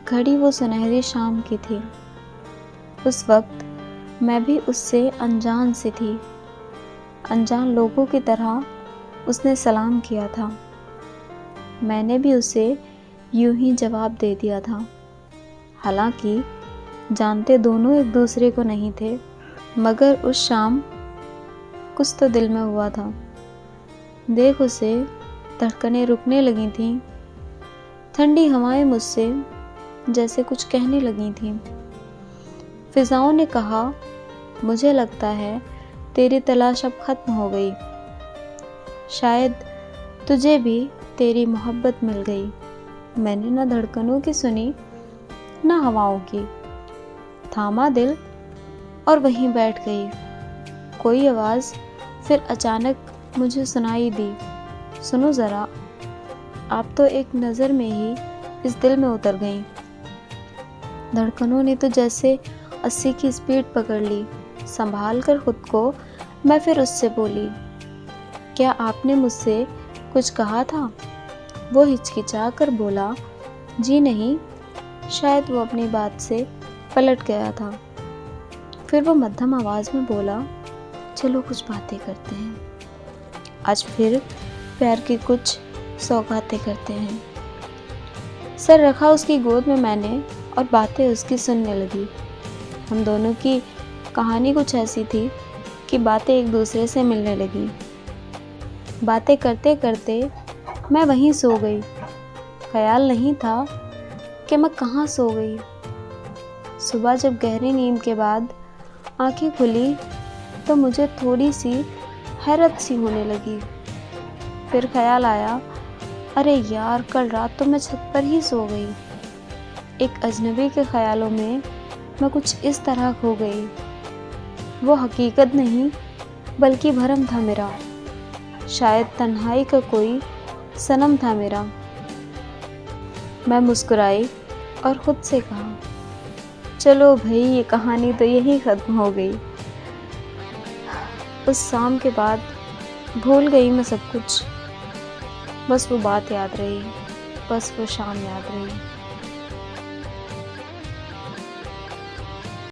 घड़ी वो सुनहरी शाम की थी। उस वक्त मैं भी उससे अनजान सी थी। अनजान लोगों की तरह उसने सलाम किया था। मैंने भी उसे यूं ही जवाब दे दिया था। हालांकि जानते दोनों एक दूसरे को नहीं थे, मगर उस शाम कुछ तो दिल में हुआ था। देख उसे, धड़कनें रुकने लगी थीं। ठंडी हवाएं मुझसे जैसे कुछ कहने लगी थीं। फिजाओं ने कहा, मुझे लगता है तेरी तलाश अब खत्म हो गई। शायद तुझे भी तेरी मोहब्बत मिल गई। मैंने न धड़कनों की सुनी न हवाओं की। थामा दिल और वहीं बैठ गई। कोई आवाज़ फिर अचानक मुझे सुनाई दी, सुनो ज़रा, आप तो एक नज़र में ही इस दिल में उतर गईं। धड़कनों ने तो जैसे 80 की स्पीड पकड़ ली। संभाल कर खुद को मैं फिर उससे बोली, क्या आपने मुझसे कुछ कहा था? वो हिचकिचा कर बोला, जी नहीं। शायद वो अपनी बात से पलट गया था। फिर वो मध्यम आवाज़ में बोला, चलो कुछ बातें करते हैं। आज फिर प्यार की कुछ सौगातें करते हैं। सर रखा उसकी गोद में मैंने और बातें उसकी सुनने लगी। हम दोनों की कहानी कुछ ऐसी थी कि बातें एक दूसरे से मिलने लगी। बातें करते करते मैं वहीं सो गई। ख्याल नहीं था कि मैं कहाँ सो गई। सुबह जब गहरी नींद के बाद आंखें खुली तो मुझे थोड़ी सी हैरत सी होने लगी। फिर ख्याल आया, अरे यार, कल रात तो मैं छत पर ही सो गई। एक अजनबी के ख्यालों में मैं कुछ इस तरह खो गई। वो हकीकत नहीं बल्कि भरम था मेरा। शायद तन्हाई का कोई सनम था मेरा। मैं मुस्कुराई और खुद से कहा, चलो भाई, ये कहानी तो यहीं ख़त्म हो गई। उस शाम के बाद भूल गई मैं सब कुछ। बस वो बात याद रही, बस वो शाम याद रही।